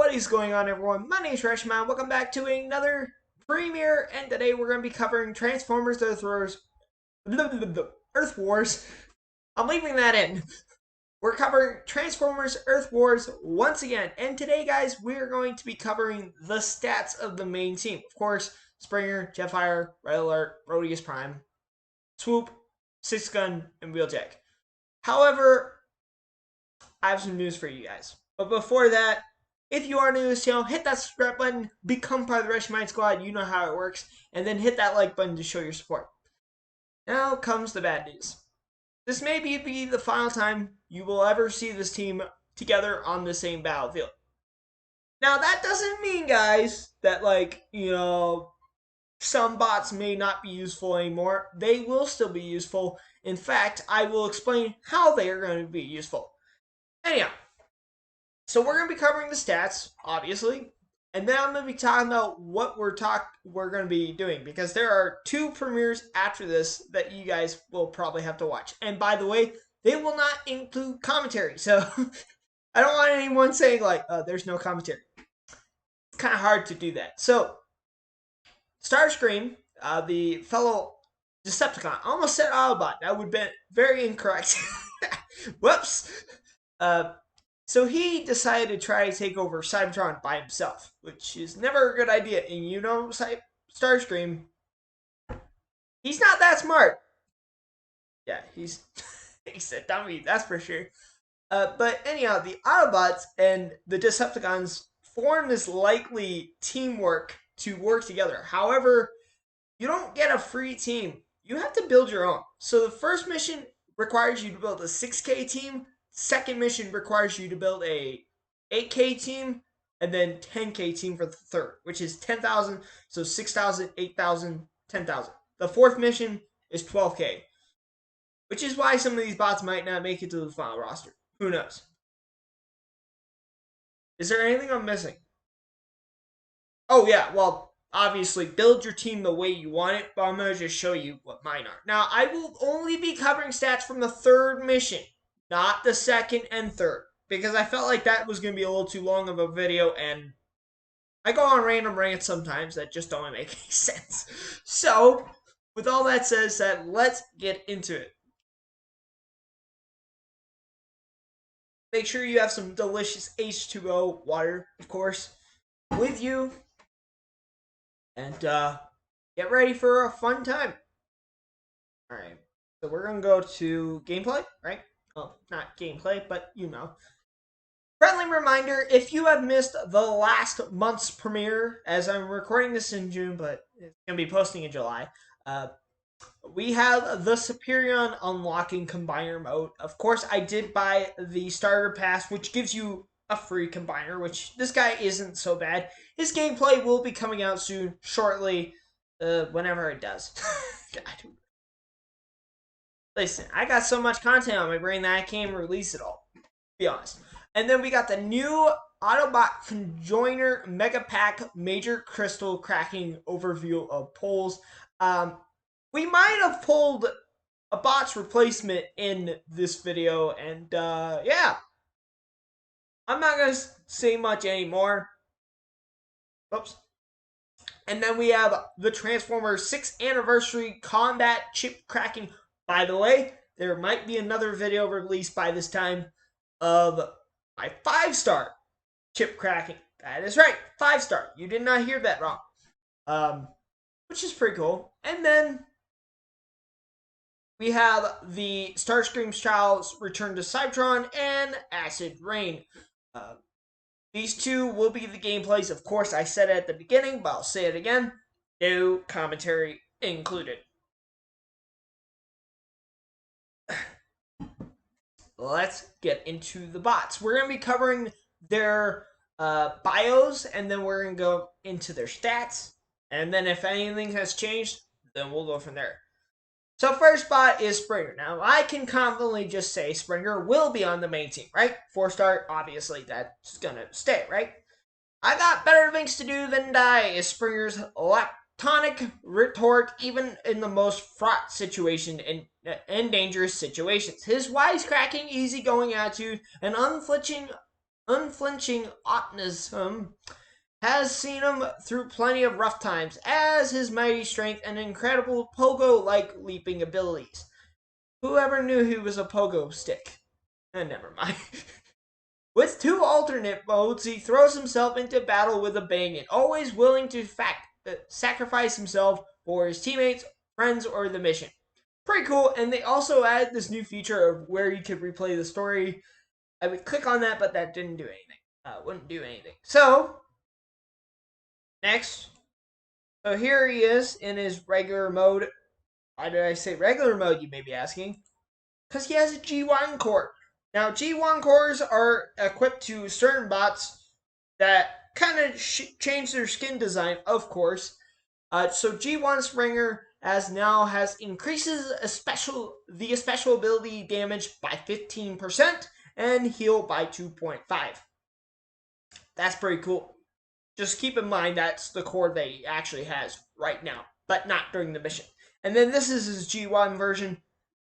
What is going on, everyone? My name is Reshman. Welcome back to another premiere, and today we're going to be covering Transformers Earth Wars. Earth Wars. I'm leaving that in. We're covering Transformers Earth Wars once again, and today, guys, we're going to be covering the stats of the main team. Of course, Springer, Jetfire, Red Alert, Rodimus Prime, Swoop, Sixgun, and Wheeljack. However, I have some news for you guys. But before that, if you are new to this channel, hit that subscribe button, become part of the Rush Mind Squad, you know how it works, and then hit that like button to show your support. Now comes the bad news. This may be the final time you will ever see this team together on the same battlefield. Now that doesn't mean, guys, that some bots may not be useful anymore. They will still be useful. In fact, I will explain how they are going to be useful. Anyhow, so we're going to be covering the stats, obviously, and then I'm going to be talking about what we're going to be doing, because there are two premieres after this that you guys will probably have to watch. And by the way, they will not include commentary, so I don't want anyone saying there's no commentary. It's kind of hard to do that. So Starscream, the fellow Decepticon, I almost said Autobot. That would have been very incorrect. Whoops. So he decided to try to take over Cybertron by himself, which is never a good idea. And you know, Starscream, he's not that smart. Yeah, he's a dummy, that's for sure. But anyhow, the Autobots and the Decepticons form this likely teamwork to work together. However, you don't get a free team. You have to build your own. So the first mission requires you to build a 6K team. Second mission requires you to build a 8K team, and then 10K team for the third, which is 10,000, so 6,000, 8,000, 10,000. The fourth mission is 12K, which is why some of these bots might not make it to the final roster. Who knows? Is there anything I'm missing? Oh yeah, well, obviously build your team the way you want it, but I'm going to just show you what mine are. Now, I will only be covering stats from the third mission, not the second and third, because I felt like that was going to be a little too long of a video, and I go on random rants sometimes that just don't make any sense. So, with all that said, let's get into it. Make sure you have some delicious H2O water, of course, with you, and get ready for a fun time. Alright, so we're going to go to gameplay, right? Well, not gameplay, but you know. Friendly reminder, if you have missed the last month's premiere, as I'm recording this in June, but it's going to be posting in July, we have the Superion unlocking combiner mode. Of course, I did buy the starter pass, which gives you a free combiner, which this guy isn't so bad. His gameplay will be coming out soon, shortly, whenever it does. Listen, I got so much content on my brain that I can't even release it all, to be honest. And then we got the new Autobot Conjoiner Mega Pack Major Crystal Cracking Overview of Polls. We might have pulled a bot's replacement in this video, and yeah. I'm not going to say much anymore. Oops. And then we have the Transformers 6th Anniversary Combat Chip Cracking. By the way, there might be another video released by this time of my 5-star chip cracking. That is right, 5-star. You did not hear that wrong. Which is pretty cool. And then we have the Starscream's Child's Return to Cybertron and Acid Rain. These two will be the gameplays. Of course, I said it at the beginning, but I'll say it again. No commentary included. Let's get into the bots. We're going to be covering their bios, and then we're going to go into their stats. And then if anything has changed, then we'll go from there. So first bot is Springer. Now, I can confidently just say Springer will be on the main team, right? 4-star, obviously, that's going to stay, right? I got better things to do than die is Springer's lactonic retort, even in the most fraught situation and dangerous situations. His wisecracking, easygoing attitude, and unflinching unflinching optimism has seen him through plenty of rough times, as his mighty strength and incredible pogo-like leaping abilities. Whoever knew he was a pogo stick? Never mind. With 2 alternate modes, he throws himself into battle with a bang and always willing to sacrifice himself for his teammates, friends, or the mission. Pretty cool, and they also added this new feature of where you could replay the story. I would click on that, but that didn't do anything. Wouldn't do anything. So, next. So here he is in his regular mode. Why did I say regular mode, you may be asking? Because he has a G1 core. Now, G1 cores are equipped to certain bots that kind of change their skin design, of course. So G1 Springer has increases the special ability damage by 15% and heal by 2.5. That's pretty cool. Just keep in mind that's the core that he actually has right now, but not during the mission. And then this is his G1 version.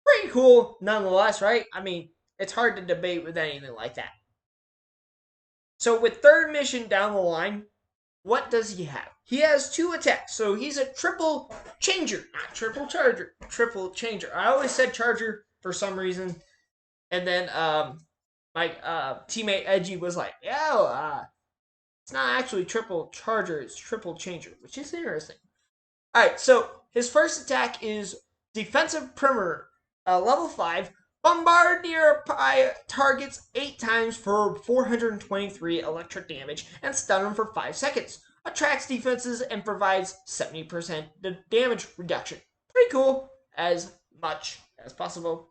Pretty cool nonetheless, right? I mean, it's hard to debate with anything like that. So with third mission down the line, what does he have? He has 2 attacks, so he's a triple changer, not triple charger, triple changer. I always said charger for some reason, and then my teammate Edgy was like, "Yeah, it's not actually triple charger, it's triple changer," which is interesting. All right, so his first attack is defensive primer, level 5. Bombard nearby targets 8 times for 423 electric damage and stun them for 5 seconds. Attracts defenses and provides 70% damage reduction. Pretty cool, as much as possible.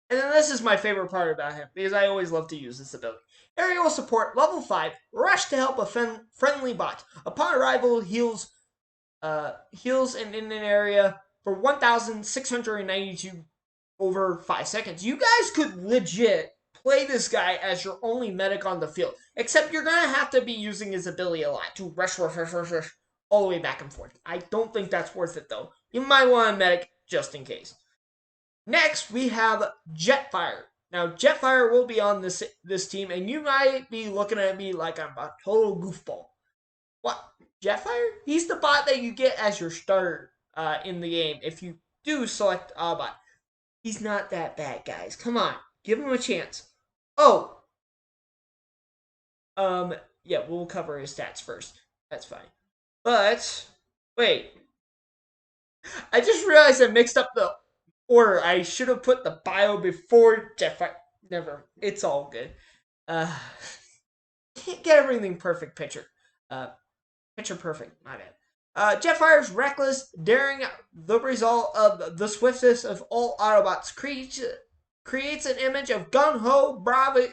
And then this is my favorite part about him, because I always love to use this ability. Aerial support, level 5. Rush to help a friendly bot. Upon arrival, heals in an area for 1,692 over 5 seconds. You guys could legit play this guy as your only medic on the field, except you're going to have to be using his ability a lot to rush all the way back and forth. I don't think that's worth it, though. You might want a medic just in case. Next, we have Jetfire. Now, Jetfire will be on this team, and you might be looking at me like I'm a total goofball. What? Jetfire? He's the bot that you get as your starter in the game if you do select Autobot. He's not that bad, guys. Come on. Give him a chance. Oh. Yeah, we'll cover his stats first. That's fine. But, wait. I just realized I mixed up the order. I should have put the bio before Jetfire. Never. It's all good. Can't get everything perfect picture. Picture perfect. My bad. Jetfire's reckless, daring, the result of the swiftest of all Autobots creates an image of gung-ho, bravi.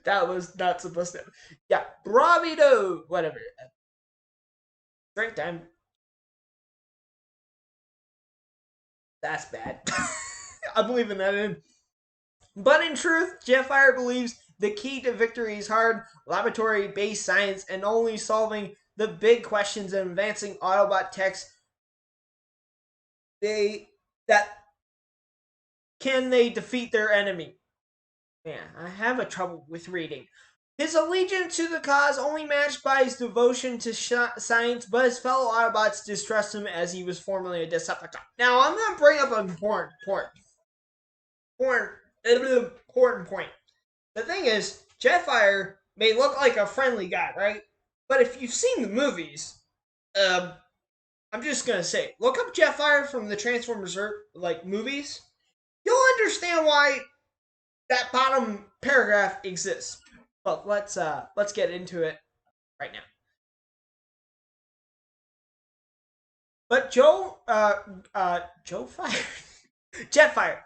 That was not supposed to. Yeah, bravado, whatever. Drink time. That's bad. I'm leaving that in. But in truth, Jetfire believes the key to victory is hard, laboratory-based science and only solving the big questions and advancing Autobot techs. That can they defeat their enemy? Man, I have a trouble with reading. His allegiance to the cause only matched by his devotion to science, but his fellow Autobots distrust him as he was formerly a Decepticon. Now, I'm going to bring up an important point. The thing is, Jetfire may look like a friendly guy, right? But if you've seen the movies, I'm just gonna say, look up Jetfire from the Transformers movies. You'll understand why that bottom paragraph exists. But let's get into it right now. But Jetfire.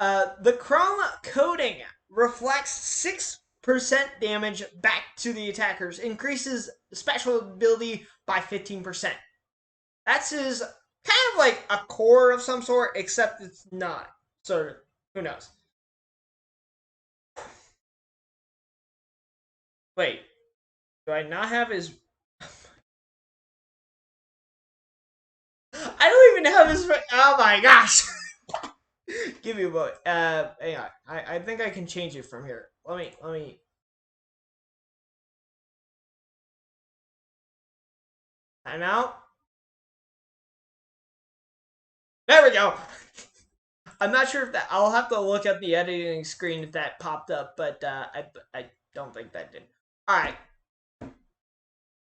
The chrome coating reflects 6% damage back to the attackers, increases special ability by 15%. That's his kind of like a core of some sort, except it's not. So, who knows? Wait, do I not have his... I don't even have this. Oh my gosh! Give me a moment. Hang on. I think I can change it from here. Let me. Time out. There we go. I'm not sure if that. I'll have to look at the editing screen if that popped up, but I don't think that did. All right.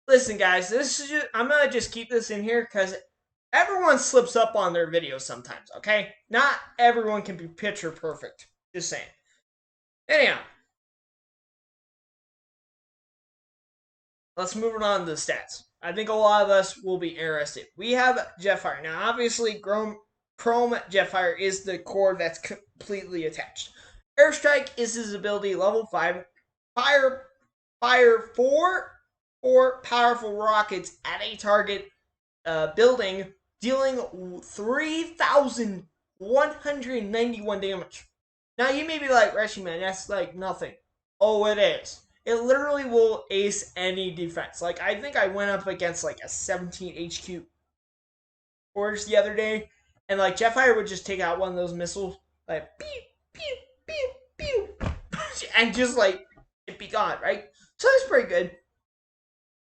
Listen, guys. This is just, I'm gonna just keep this in here because everyone slips up on their videos sometimes. Okay, not everyone can be picture perfect. Just saying. Anyhow, let's move on to the stats. I think a lot of us will be interested. We have Jetfire. Now, obviously, Chrome Jetfire is the core that's completely attached. Airstrike is his ability, level 5. Fire four powerful rockets at a target building, dealing 3,191 damage. Now, you may be like, Reshi, man, that's like nothing. Oh, it is. It literally will ace any defense. Like, I think I went up against like a 17 HQ force the other day, and like Jetfire would just take out one of those missiles, like pew pew pew pew, and just like it'd be gone, right? So that's pretty good.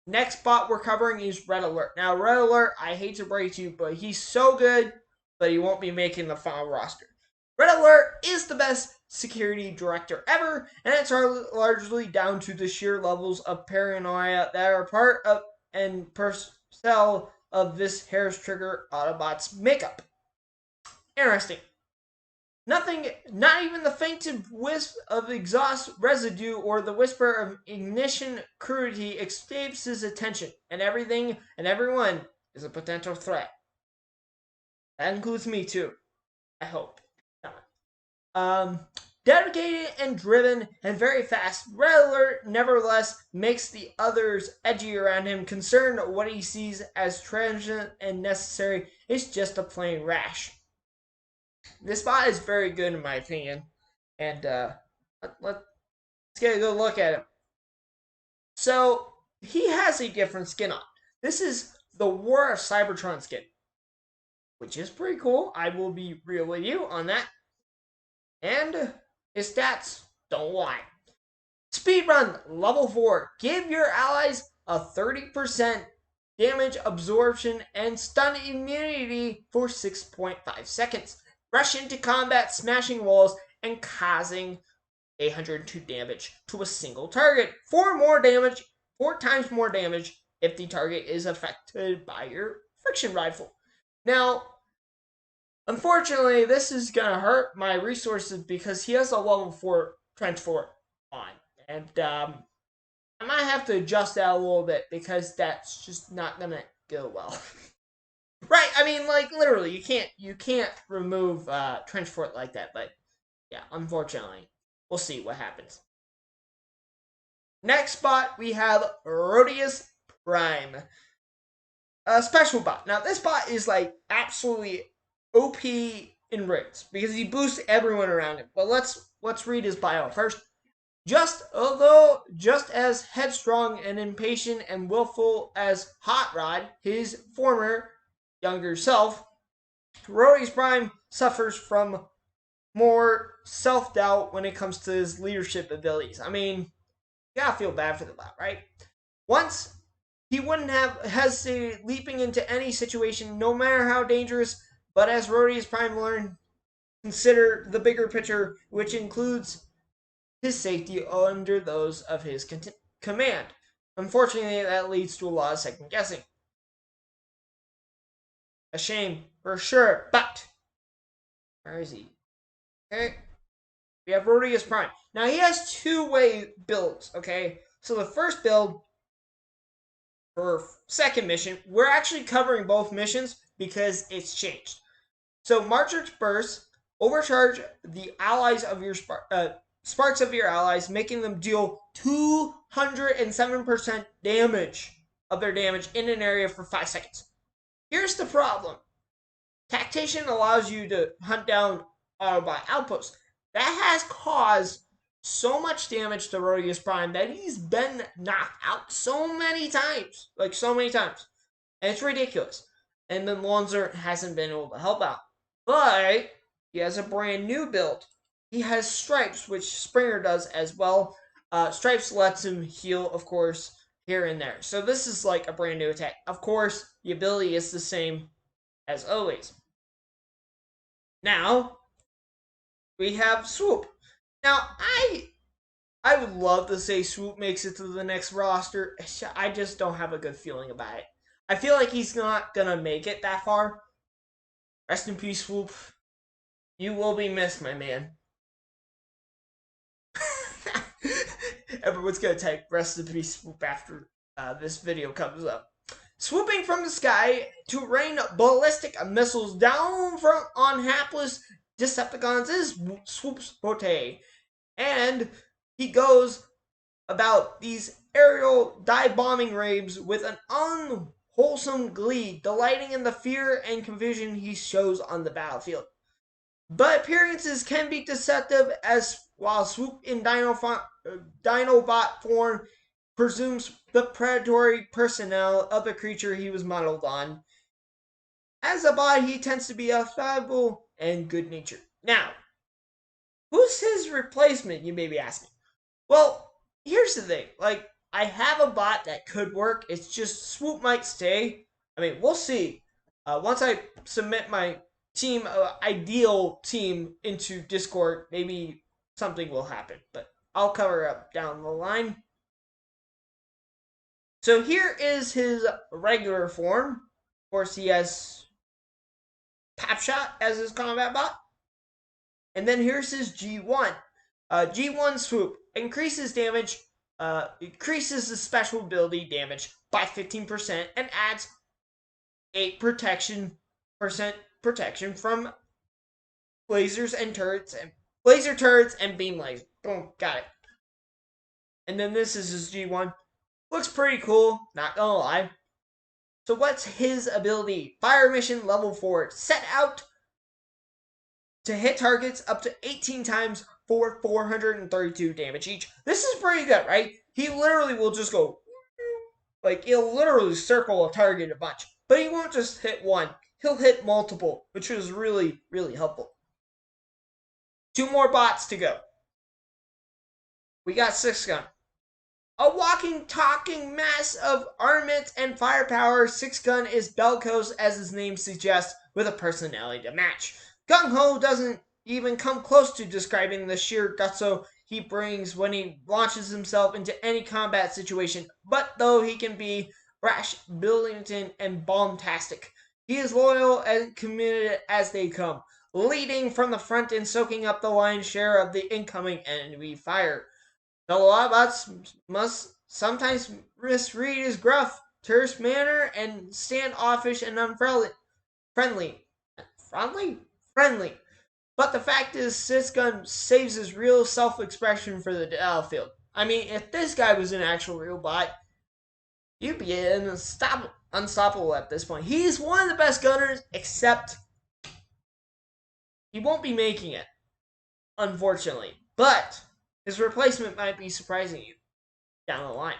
Next bot we're covering is Red Alert. Now, Red Alert, I hate to break to you, but he's so good, but he won't be making the final roster. Red Alert is the best security director ever, and it's largely down to the sheer levels of paranoia that are part of and parcel of this Harris Trigger Autobots makeup. Interesting. Nothing, not even the fainted wisp of exhaust residue or the whisper of ignition crudity escapes his attention, and everything and everyone is a potential threat. That includes me too. I hope. Dedicated and driven and very fast, Red Alert nevertheless makes the others edgy around him, concerned what he sees as transient and necessary is just a plain rash. This bot is very good in my opinion, and let's get a good look at him. So he has a different skin on. This is the War of Cybertron skin, which is pretty cool. I will be real with you on that. And his stats don't lie. Speedrun level 4. Give your allies a 30% damage absorption and stun immunity for 6.5 seconds. Rush into combat, smashing walls and causing 802 damage to a single target. 4 times more damage if the target is affected by your friction rifle. Now, unfortunately, this is going to hurt my resources because he has a level 4 transport on. And I might have to adjust that a little bit because that's just not going to go well. Right, I mean, like, literally, you can't remove transport like that. But, yeah, unfortunately, we'll see what happens. Next bot, we have Rodimus Prime. A special bot. Now, this bot is, like, absolutely OP in raids because he boosts everyone around him. But let's read his bio first. Just as headstrong and impatient and willful as Hot Rod, his former younger self, Rodimus Prime suffers from more self-doubt when it comes to his leadership abilities. I mean, you gotta feel bad for the bot, right? Once he wouldn't have hesitated leaping into any situation, no matter how dangerous. But as Rodimus Prime learned, consider the bigger picture, which includes his safety under those of his command. Unfortunately, that leads to a lot of second guessing. A shame, for sure, but where is he? Okay, we have Rodimus Prime. Now, he has two-way builds, okay? So the first build for second mission, we're actually covering both missions because it's changed. So March's Burst, overcharge the allies of your sparks of your allies, making them deal 207% damage of their damage in an area for 5 seconds. Here's the problem. Tactician allows you to hunt down Autobot outposts. That has caused so much damage to Rodimus Prime that he's been knocked out so many times. Like, so many times. And it's ridiculous. and then Lonzer hasn't been able to help out. But he has a brand new build. He has Stripes, which Springer does as well. Stripes lets him heal, of course, here and there. So this is like a brand new attack. Of course, the ability is the same as always. Now, we have Swoop. Now, I would love to say Swoop makes it to the next roster. I just don't have a good feeling about it. I feel like he's not gonna make it that far. Rest in peace, Swoop. You will be missed, my man. Everyone's gonna type rest in peace, Swoop, after this video comes up. Swooping from the sky to rain ballistic missiles down on hapless Decepticons is Swoop's forte. And he goes about these aerial dive bombing raids with an unwholesome glee, delighting in the fear and confusion he shows on the battlefield. But appearances can be deceptive, as while Swoop in Dinobot form presumes the predatory personnel of the creature he was modeled on. As a bot, he tends to be affable and good-natured. Now, who's his replacement, you may be asking? Well, here's the thing. Like, I have a bot that could work. It's just Swoop might stay. I mean, we'll see. Once I submit my team, ideal team into Discord, maybe something will happen. But I'll cover up down the line. So here is his regular form. Of course, he has Papshot as his combat bot. And then here's his G1. G1 Swoop increases damage, increases the special ability damage by 15% and adds 8% protection from lasers and turrets and laser turrets and beam lasers. Boom, got it. And then this is his G1. Looks pretty cool, not gonna lie. So what's his ability? Fire mission level 4. Set out to hit targets up to 18 times for 432 damage each. This is pretty good, right? He literally will just go, like, he'll literally circle a target a bunch. But he won't just hit one. He'll hit multiple, which is really, really helpful. 2 more bots to go. We got Sixgun. A walking, talking mass of armament and firepower, Sixgun is bellicose, as his name suggests, with a personality to match. Gung-Ho doesn't even come close to describing the sheer gutso he brings when he launches himself into any combat situation, but though he can be rash, brilliant, and bombastic, he is loyal and committed as they come, leading from the front and soaking up the lion's share of the incoming enemy fire. The Autobots must sometimes misread his gruff, terse manner and standoffish and unfriendly. Friendly. But the fact is, Sixgun saves his real self-expression for the battlefield. I mean, if this guy was an actual real bot, you'd be unstoppable at this point. He's one of the best gunners, except he won't be making it, unfortunately. But his replacement might be surprising you down the line.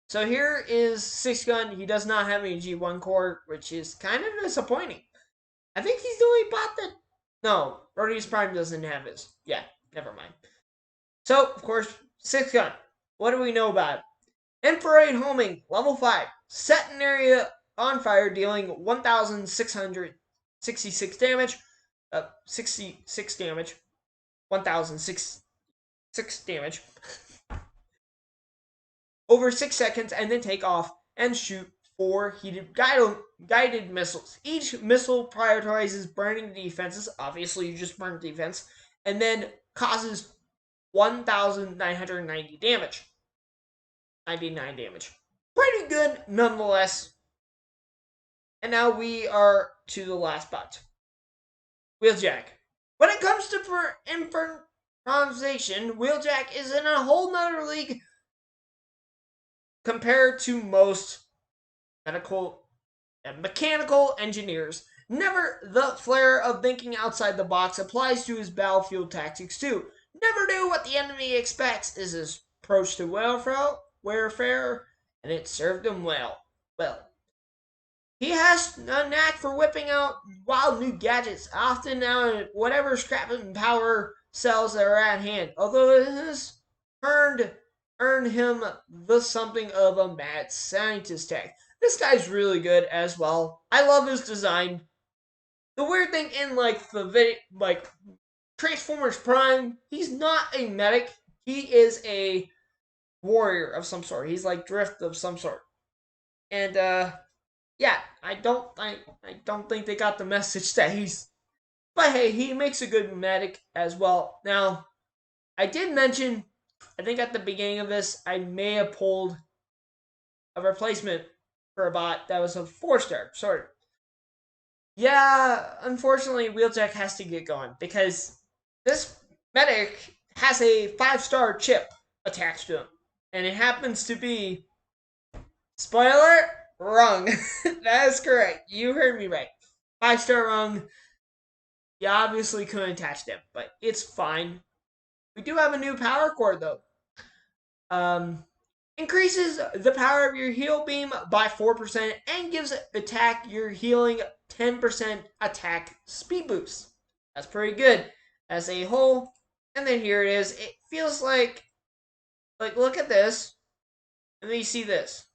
So here is Sixgun. He does not have any G1 core, which is kind of disappointing. I think he's the only bot that... No, Rodimus Prime doesn't have his. Yeah, never mind. So, of course, Sixgun. What do we know about it? Infrared homing, level 5. Set an area on fire, dealing 1,666 damage. 66 damage. 1,006 damage. Over 6 seconds, and then take off and shoot 4 heated guided missiles. Each missile prioritizes burning defenses. Obviously, you just burn defense. And then causes 1,990 damage. 99 damage. Pretty good, nonetheless. And now we are to the last bot. Wheeljack. When it comes to improvisation, Wheeljack is in a whole nother league compared to most mechanical engineers. Never the flair of thinking outside the box applies to his battlefield tactics too. Never do what the enemy expects is his approach to warfare, and it served him well. he has a knack for whipping out wild new gadgets, often out whatever scrap and power cells that are at hand. Although it has earned him the something of a mad scientist tag. This guy's really good as well. I love his design. The weird thing in like the video, like Transformers Prime, he's not a medic. He is a warrior of some sort. He's like Drift of some sort. And yeah, I don't think they got the message that he's, but hey, he makes a good medic as well. Now, I did mention, I think at the beginning of this, I may have pulled a replacement for a bot that was a 4-star. Sorry. Yeah, unfortunately, Wheeljack has to get going because this medic has a 5-star chip attached to him, and it happens to be, spoiler, wrong. That is correct. You heard me right. 5-star wrong. You obviously couldn't attach them, but it's fine. We do have a new power core though. Um, increases the power of your heal beam by 4% and gives attack your healing 10% attack speed boost. That's pretty good as a whole. And then here it is. It feels like look at this, and then you see this.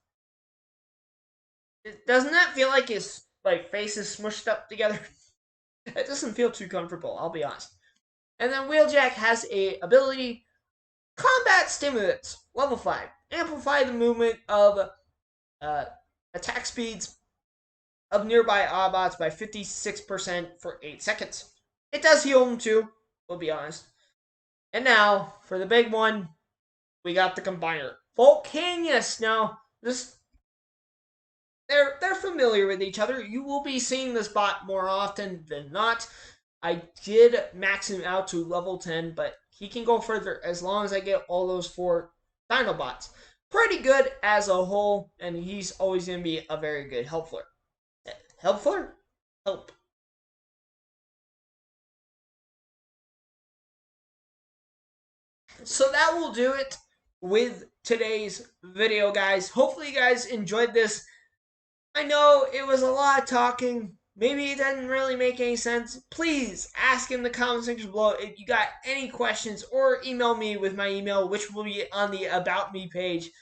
Doesn't that feel like his like face is smushed up together? It doesn't feel too comfortable, I'll be honest. And then Wheeljack has a ability, Combat Stimulants, level 5. Amplify the movement of attack speeds of nearby Autobots by 56% for 8 seconds. It does heal them too, we'll be honest. And now, for the big one, we got the Combiner. Volcanius! Now, this they're familiar with each other. You will be seeing this bot more often than not. I did max him out to level 10, but he can go further as long as I get all those 4 Dinobots. Pretty good as a whole, and he's always going to be a very good helper. Helper? Help. So that will do it with today's video, guys. Hopefully you guys enjoyed this. I know it was a lot of talking. Maybe it didn't really make any sense. Please ask in the comment section below if you got any questions, or email me with my email, which will be on the About Me page,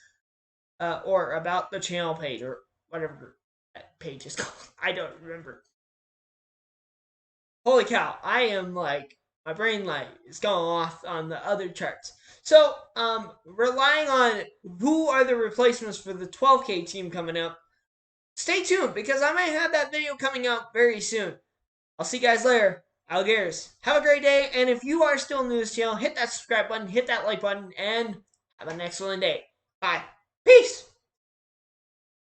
or About the Channel page, or whatever that page is called. I don't remember. Holy cow, I am like, my brain light is going off on the other charts. So, relying on who are the replacements for the 12K team coming up, stay tuned because I might have that video coming out very soon. I'll see you guys later. Alligators. Have a great day, and if you are still new to this channel, hit that subscribe button, hit that like button, and have an excellent day. Bye. Peace.